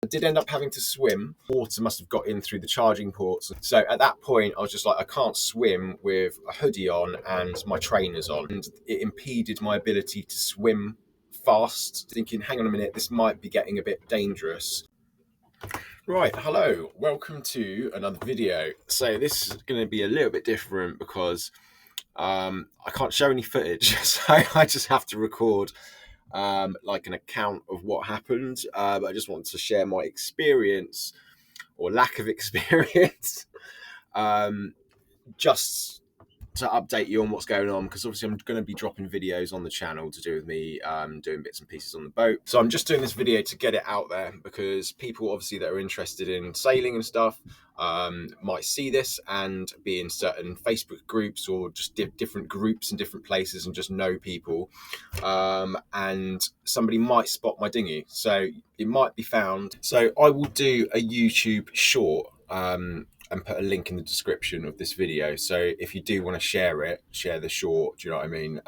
I did end up having to swim. Water must have got in through the charging ports. So at that point, I was just like, I can't swim with a hoodie on and my trainers on. And it impeded my ability to swim fast, thinking, hang on a minute, this might be getting a bit dangerous. Right, hello, welcome to another video. So this is going to be a little bit different because I can't show any footage, so I just have to record like an account of what happened. But I just want to share my experience or lack of experience, just to update you on what's going on, because obviously I'm going to be dropping videos on the channel to do with me doing bits and pieces on the boat. So I'm just doing this video to get it out there, because people obviously that are interested in sailing and stuff might see this and be in certain Facebook groups or just different groups in different places and just know people, and somebody might spot my dinghy, so it might be found. So I will do a YouTube short and put a link in the description of this video. So if you do want to share it, share the short, do you know what I mean?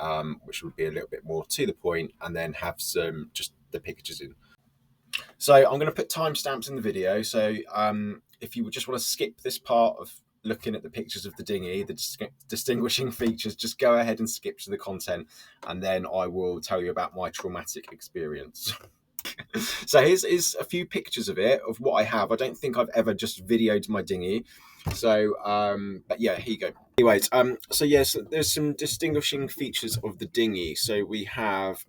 Which would be a little bit more to the point, and then have some just the pictures in. So I'm going to put timestamps in the video. So if you would just want to skip this part of looking at the pictures of the dinghy, the distinguishing features, just go ahead and skip to the content, and then I will tell you about my traumatic experience. So here's a few pictures of it, of what I have. I don't think I've ever just videoed my dinghy. So, but yeah, here you go. Anyways, so yes, there's some distinguishing features of the dinghy. So we have,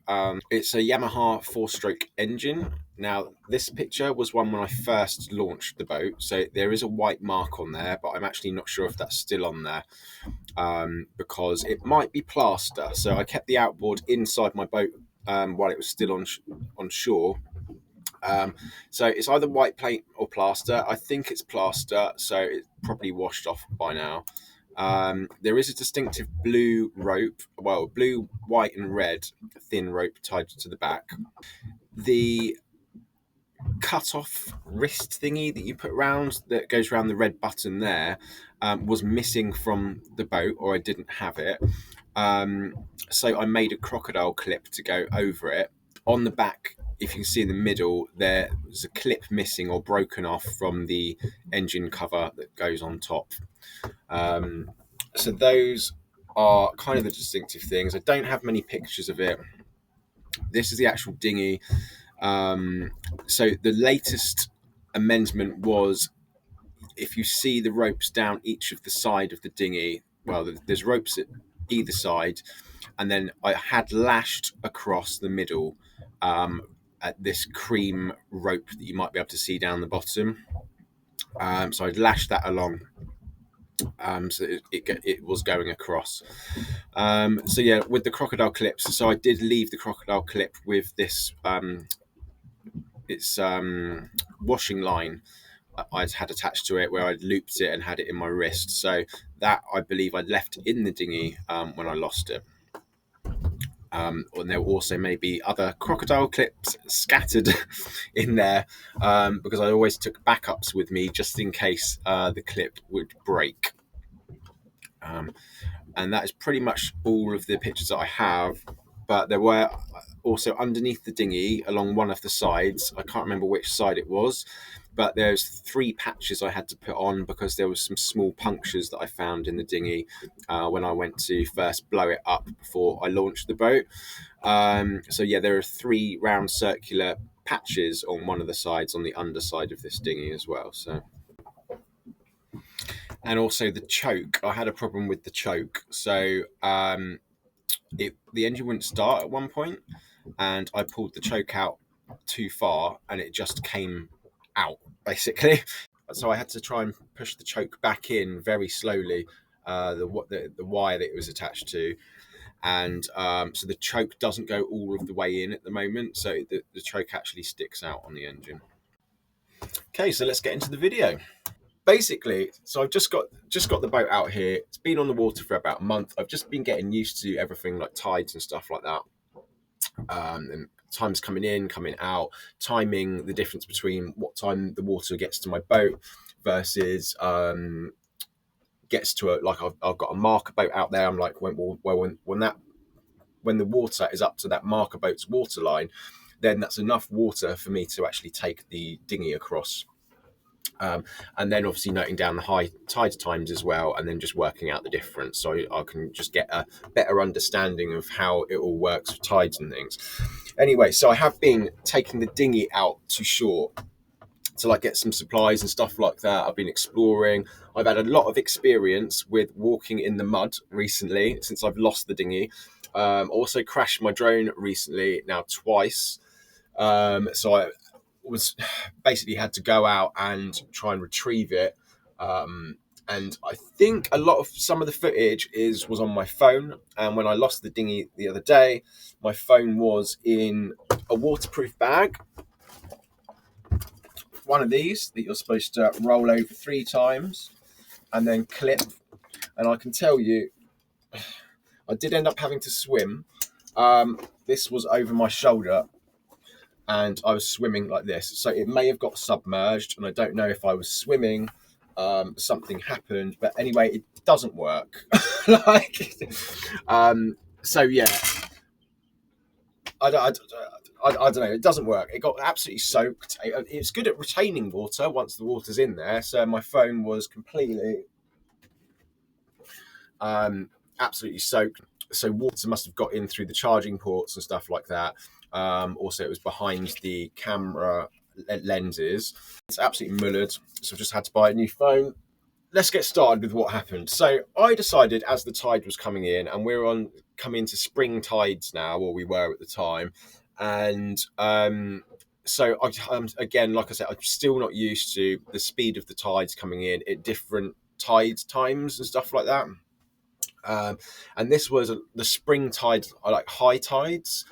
it's a Yamaha 4-stroke engine. Now, this picture was one when I first launched the boat. So there is a white mark on there, but I'm actually not sure if that's still on there, because it might be plaster. So I kept the outboard inside my boat while it was still on shore. So it's either white paint or plaster. I think it's plaster, so it's probably washed off by now. There is a distinctive blue rope, well, blue, white and red thin rope tied to the back. The cut off wrist thingy that you put round, that goes around the red button there, was missing from the boat, or I didn't have it. So I made a crocodile clip to go over it. On the back, if you can see in the middle, there was a clip missing or broken off from the engine cover that goes on top. So those are kind of the distinctive things. I don't have many pictures of it. This is the actual dinghy. So the latest amendment was, if you see the ropes down each of the side of the dinghy, well, there's ropes at either side, and then I had lashed across the middle at this cream rope that you might be able to see down the bottom. So I'd lashed that along, so it was going across. So yeah, with the crocodile clips, so I did leave the crocodile clip with this it's washing line I'd had attached to it, where I'd looped it and had it in my wrist. So that, I believe, I'd left in the dinghy when I lost it. And there also may be other crocodile clips scattered in there, because I always took backups with me just in case the clip would break. And that is pretty much all of the pictures that I have. But there were also underneath the dinghy, along one of the sides, I can't remember which side it was, but there's 3 patches I had to put on because there was some small punctures that I found in the dinghy when I went to first blow it up before I launched the boat. So yeah, there are 3 round circular patches on one of the sides on the underside of this dinghy as well. So, and also the choke, I had a problem with the choke. So the engine wouldn't start at one point, and I pulled the choke out too far and it just came out, basically. So I had to try and push the choke back in very slowly, the wire that it was attached to. And so the choke doesn't go all of the way in at the moment, so the choke actually sticks out on the engine. Okay, so let's get into the video. Basically, so I've just got the boat out here. It's been on the water for about a month. I've just been getting used to everything, like tides and stuff like that, and times coming in, coming out, timing the difference between what time the water gets to my boat versus gets to a, like I've got a marker boat out there. I'm like, when the water is up to that marker boat's water line, then that's enough water for me to actually take the dinghy across. And then obviously noting down the high tide times as well, and then just working out the difference, so I can just get a better understanding of how it all works with tides and things. Anyway, so I have been taking the dinghy out to shore to like get some supplies and stuff like that. I've been exploring. I've had a lot of experience with walking in the mud recently since I've lost the dinghy. Also crashed my drone recently now twice. So I was basically had to go out and try and retrieve it. And I think a lot of some of the footage was on my phone. And when I lost the dinghy the other day, my phone was in a waterproof bag, one of these that you're supposed to roll over 3 times and then clip. And I can tell you, I did end up having to swim. This was over my shoulder and I was swimming like this. So it may have got submerged, and I don't know if I was swimming, something happened. But anyway, it doesn't work. So yeah, I don't know. It doesn't work. It got absolutely soaked. It's good at retaining water once the water's in there. So my phone was completely, absolutely soaked. So water must have got in through the charging ports and stuff like that. Also, it was behind the camera lenses. It's absolutely mullered. So I've just had to buy a new phone. Let's get started with what happened. So I decided as the tide was coming in, and we're coming into spring tides now, or we were at the time. And so again, like I said, I'm still not used to the speed of the tides coming in at different tide times and stuff like that. And this was the spring tides, like high tides.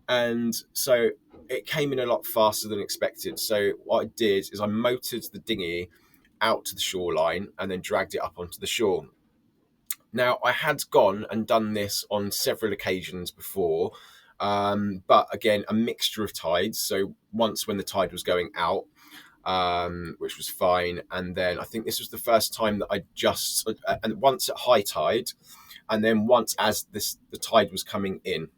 And so it came in a lot faster than expected. So what I did is I motored the dinghy out to the shoreline and then dragged it up onto the shore. Now, I had gone and done this on several occasions before, but again, a mixture of tides. So once when the tide was going out, which was fine. And then I think this was the first time that and once at high tide, and then once as the tide was coming in.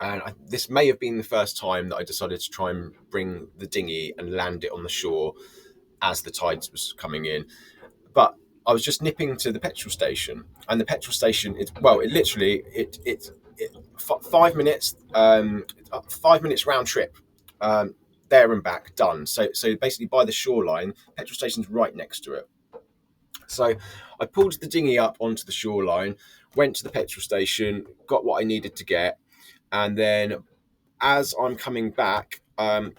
And this may have been the first time that I decided to try and bring the dinghy and land it on the shore as the tides was coming in. But I was just nipping to the petrol station, and the petrol station, it 5 minutes, 5 minutes round trip, there and back, done. So basically by the shoreline, petrol station's right next to it. So I pulled the dinghy up onto the shoreline, went to the petrol station, got what I needed to get, and then as I'm coming back,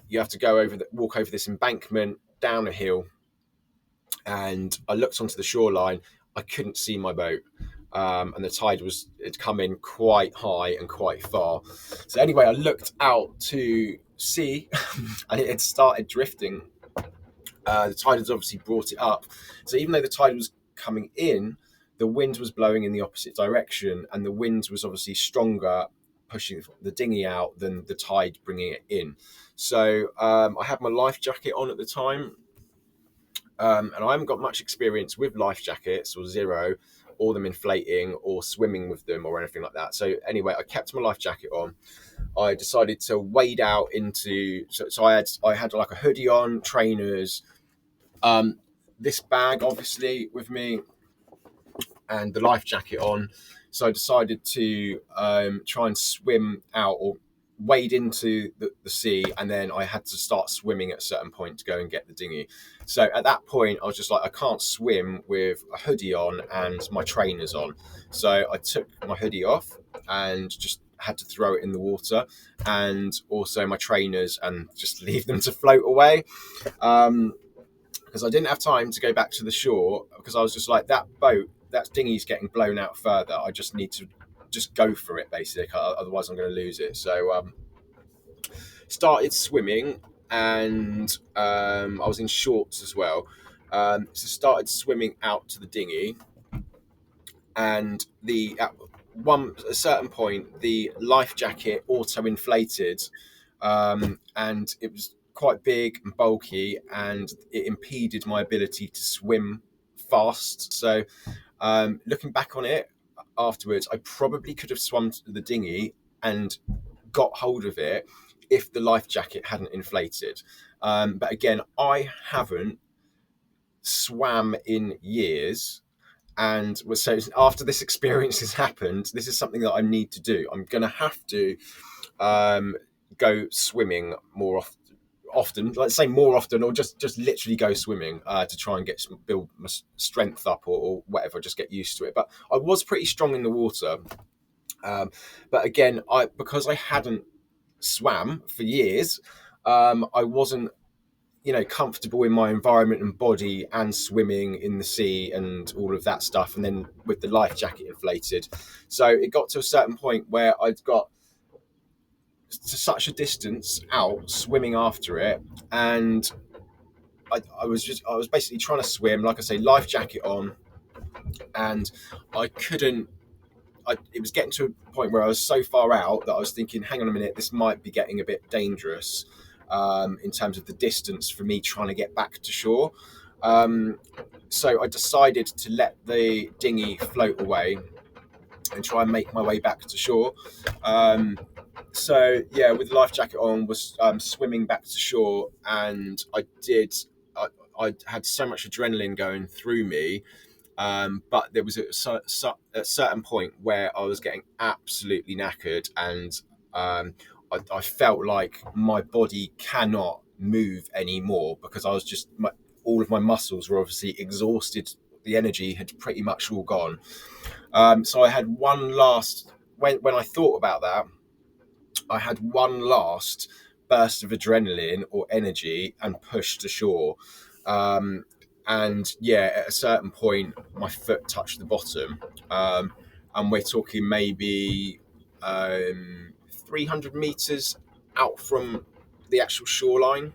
you have to walk over this embankment down a hill, and I looked onto the shoreline. I couldn't see my boat, and the tide had come in quite high and quite far. So anyway, I looked out to sea, and it had started drifting. The tide had obviously brought it up. So even though the tide was coming in, the wind was blowing in the opposite direction, and the wind was obviously stronger, pushing the dinghy out than the tide bringing it in. So I had my life jacket on at the time, and I haven't got much experience with life jackets, or zero, or them inflating, or swimming with them, or anything like that. So anyway, I kept my life jacket on. I decided to wade out into. So I had like a hoodie on, trainers, this bag obviously with me, and the life jacket on. So I decided to try and swim out or wade into the sea, and then I had to start swimming at a certain point to go and get the dinghy. So at that point, I was just like, I can't swim with a hoodie on and my trainers on. So I took my hoodie off and just had to throw it in the water, and also my trainers, and just leave them to float away. Because I didn't have time to go back to the shore, because I was just like, that dinghy's getting blown out further. I just need to just go for it, basically. Otherwise, I'm going to lose it. So started swimming, and I was in shorts as well. So started swimming out to the dinghy, and at a certain point, the life jacket auto inflated, and it was quite big and bulky, and it impeded my ability to swim fast. So looking back on it afterwards, I probably could have swum to the dinghy and got hold of it if the life jacket hadn't inflated. But again, I haven't swam in years. And so after this experience has happened, this is something that I need to do. I'm going to have to go swimming more often, let's say more often, or just literally go swimming to try and build my strength up, or whatever, just get used to it. But I was pretty strong in the water. But again, because I hadn't swam for years, I wasn't comfortable in my environment and body, and swimming in the sea and all of that stuff, and then with the life jacket inflated. So it got to a certain point where I'd got to such a distance out swimming after it, and I was basically trying to swim, like I say, life jacket on, and I couldn't. It was getting to a point where I was so far out that I was thinking, hang on a minute, this might be getting a bit dangerous in terms of the distance for me trying to get back to shore. So I decided to let the dinghy float away and try and make my way back to shore. So yeah, with the life jacket on, was swimming back to shore, and I had so much adrenaline going through me. But there was a certain point where I was getting absolutely knackered, and I felt like my body cannot move anymore, because I was just all of my muscles were obviously exhausted. The energy had pretty much all gone. So I had one last, when I thought about that, I had one last burst of adrenaline or energy and pushed to shore. And yeah, at a certain point, my foot touched the bottom. And we're talking maybe 300 meters out from the actual shoreline.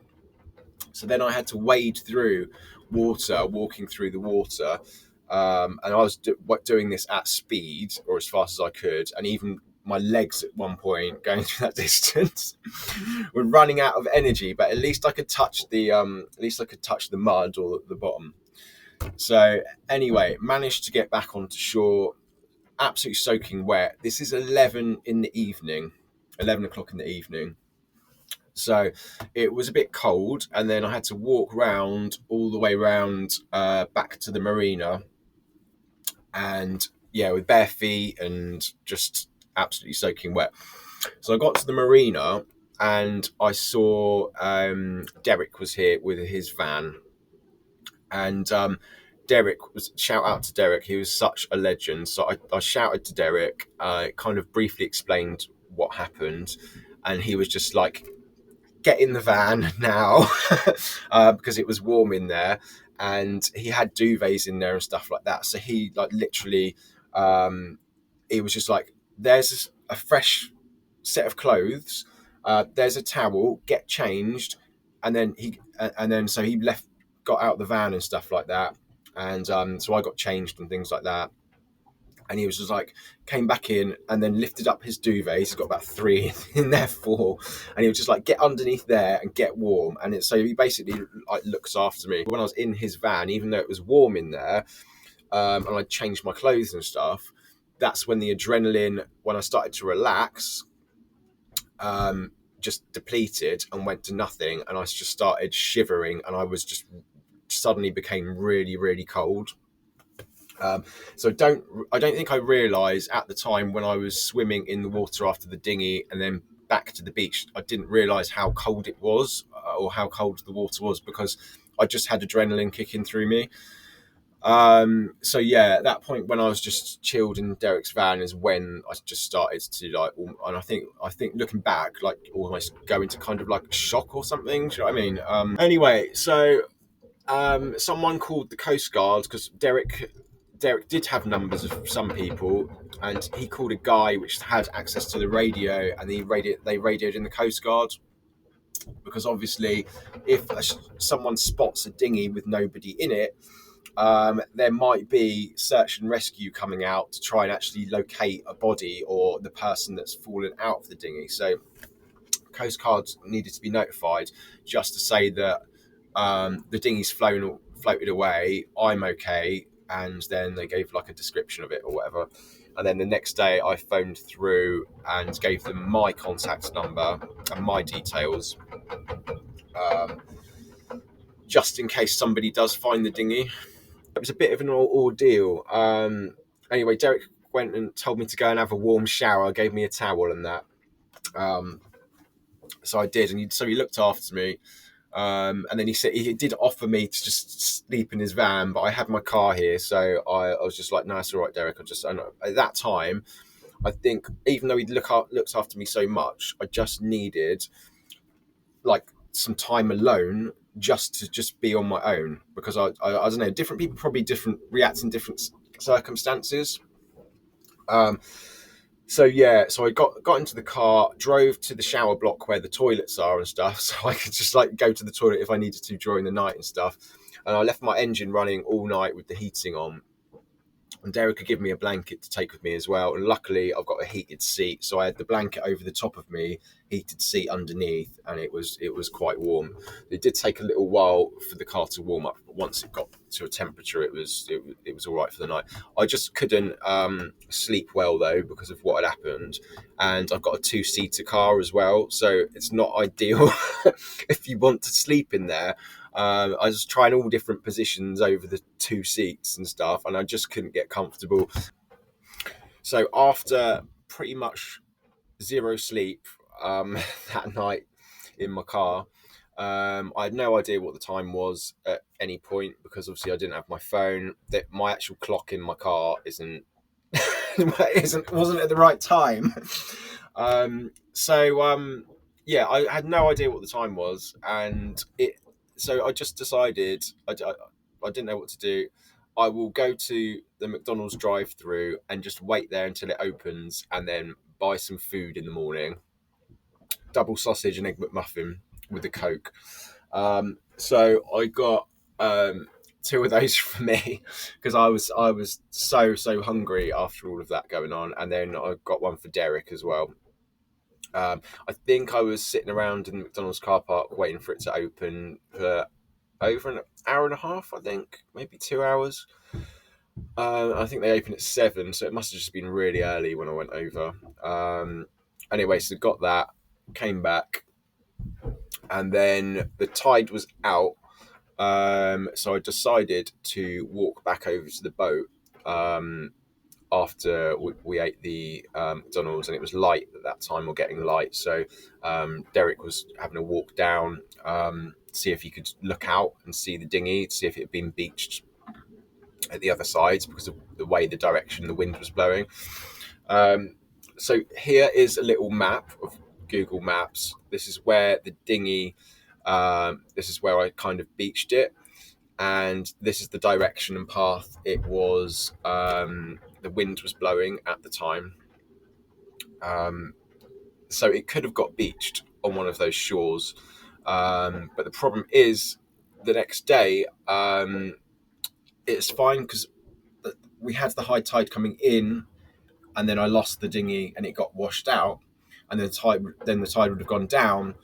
So then I had to wade through water, walking through the water. And I was doing this at speed, or as fast as I could. And even my legs at one point going through that distance were running out of energy, but at least I could touch the mud or the bottom. So anyway, managed to get back onto shore, absolutely soaking wet. This is 11 o'clock in the evening. So it was a bit cold, and then I had to walk round all the way round back to the marina, and yeah, with bare feet and just absolutely soaking wet. So I got to the marina, and I saw Derek was here with his van, and shout out to Derek. He was such a legend. So I shouted to Derek, kind of briefly explained what happened, and he was just like, get in the van now, because it was warm in there, and he had duvets in there and stuff like that. So he like literally, he was just like, there's a fresh set of clothes, there's a towel, get changed. And then so he got out the van and stuff like that, and so I got changed and things like that. And he was just like, came back in and then lifted up his duvet. He's got about 3 in there, 4. And he was just like, get underneath there and get warm. And so he basically like looks after me. When I was in his van, even though it was warm in there, and I changed my clothes and stuff, that's when the adrenaline, when I started to relax, just depleted and went to nothing. And I just started shivering, and I was just suddenly became really, really cold. So I don't think I realised at the time when I was swimming in the water after the dinghy and then back to the beach, I didn't realise how cold it was, or how cold the water was, because I just had adrenaline kicking through me. So yeah, at that point when I was just chilled in Derek's van is when I just started to like, and I think looking back, like almost go into kind of like shock or something. Do you know what I mean? Anyway, so someone called the Coast Guard, because Derek did have numbers of some people, and he called a guy which had access to the radio, and they radioed in the Coast Guard, because obviously if someone spots a dinghy with nobody in it, there might be search and rescue coming out to try and actually locate a body or the person that's fallen out of the dinghy. So Coast Guard needed to be notified just to say that the dinghy's floated away, I'm okay, and then they gave like a description of it or whatever. And then the next day I phoned through and gave them my contact number and my details, um, just in case somebody does find the dinghy. It was a bit of an ordeal. Anyway, Derek went and told me to go and have a warm shower, gave me a towel and that. Um, so I did, and so he looked after me. And then he said he did offer me to just sleep in his van, but I had my car here, so I was just like, "No, it's all right, Derek." And at that time, I think even though he looked after me so much, I just needed like some time alone just to be on my own, because I don't know, different people probably react in different circumstances. Um, so yeah, so I got into the car, drove to the shower block where the toilets are and stuff, so I could just like go to the toilet if I needed to during the night and stuff. And I left my engine running all night with the heating on. And Derek could give me a blanket to take with me as well. And luckily, I've got a heated seat, so I had the blanket over the top of me, heated seat underneath, and it was quite warm. It did take a little while for the car to warm up, but once it got to a temperature, it was all right for the night. I just couldn't sleep well though because of what had happened, and I've got a two-seater car as well, so it's not ideal if you want to sleep in there. I was trying all different positions over the two seats and stuff, and I just couldn't get comfortable. So after pretty much zero sleep that night in my car, I had no idea what the time was at any point, because obviously I didn't have my phone. That my actual clock in my car isn't wasn't at the right time. Yeah, I had no idea what the time was, and so I just decided I didn't know what to do. I will go to the McDonald's drive-through and just wait there until it opens, and then buy some food in the morning. Double sausage and egg McMuffin with a Coke. So I got two of those for me, because I was so hungry after all of that going on, and then I got one for Derek as well. I think I was sitting around in the McDonald's car park waiting for it to open for over an hour and a half. I think maybe 2 hours. I think they open at 7, so it must have just been really early when I went over. Anyway, so got that, came back, and then the tide was out. So I decided to walk back over to the boat after we ate the McDonald's, and it was light at that time, or getting light. So Derek was having a walk down, see if he could look out and see the dinghy, see if it had been beached at the other sides because of the way the direction the wind was blowing. So here is a little map of Google Maps. This is where the dinghy, this is where I kind of beached it, and this is the direction and path it was. The wind was blowing at the time, so it could have got beached on one of those shores. But the problem is, the next day, it's fine because we had the high tide coming in, and then I lost the dinghy and it got washed out, and then the tide would have gone down.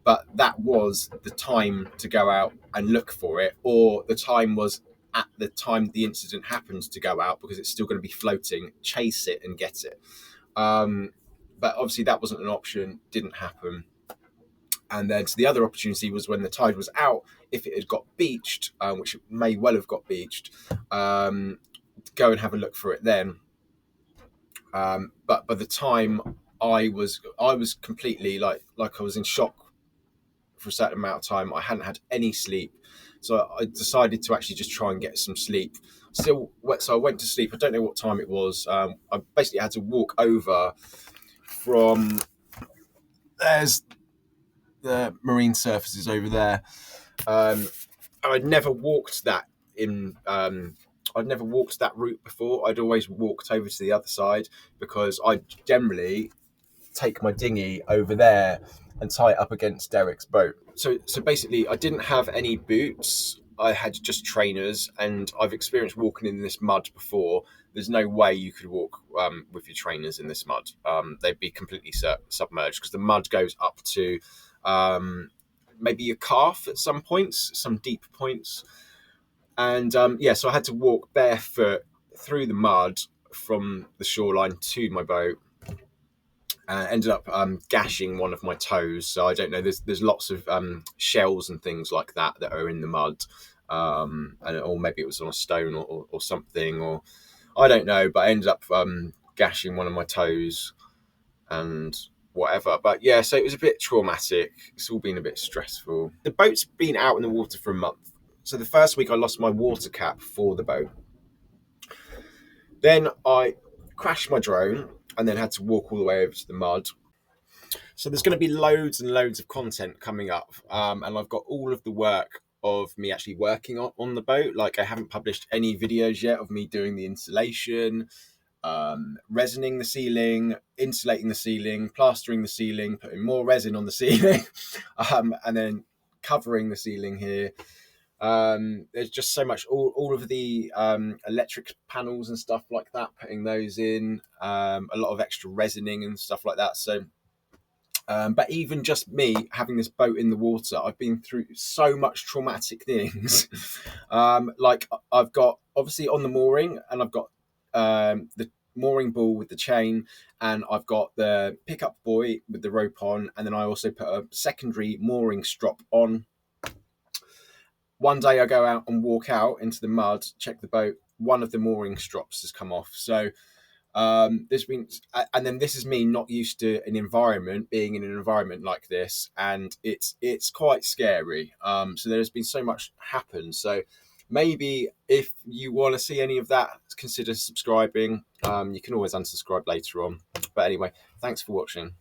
But that was the time to go out and look for it, or the time was at the time the incident happened to go out, because it's still going to be floating, chase it and get it. But obviously that wasn't an option, didn't happen. And then so the other opportunity was when the tide was out, if it had got beached, which it may well have got beached, go and have a look for it then. But by the time I was completely like I was in shock for a certain amount of time. I hadn't had any sleep, so I decided to actually just try and get some sleep. So I went to sleep. I don't know what time it was. I basically had to walk over from, there's the marine surfaces over there. I'd never walked that in. I'd never walked that route before. I'd always walked over to the other side, because I generally take my dinghy over there and tie it up against Derek's boat. So basically, I didn't have any boots. I had just trainers, and I've experienced walking in this mud before. There's no way you could walk with your trainers in this mud. They'd be completely submerged, because the mud goes up to maybe your calf at some points, some deep points. And so I had to walk barefoot through the mud from the shoreline to my boat. Ended up gashing one of my toes. So I don't know. There's lots of shells and things like that are in the mud, or maybe it was on a stone or something, or I don't know. But I ended up gashing one of my toes and whatever. But yeah, so it was a bit traumatic. It's all been a bit stressful. The boat's been out in the water for a month. So the first week I lost my water cap for the boat. Then I crashed my drone and then had to walk all the way over to the mud. So there's going to be loads and loads of content coming up, and I've got all of the work of me actually working on the boat. Like I haven't published any videos yet of me doing the installation, resining the ceiling, insulating the ceiling, plastering the ceiling, putting more resin on the ceiling, and then covering the ceiling here. There's just so much, all of the electric panels and stuff like that, putting those in, a lot of extra resining and stuff like that. So but even just me having this boat in the water, I've been through so much traumatic things. Like I've got obviously on the mooring, and I've got the mooring ball with the chain, and I've got the pickup buoy with the rope on, and then I also put a secondary mooring strop on. One day I go out and walk out into the mud, check the boat, one of the mooring strops has come off. So there's been, and then this is me not used to being in an environment like this, and it's quite scary. So there's been so much happen. So maybe if you want to see any of that, consider subscribing. You can always unsubscribe later on. But anyway, thanks for watching.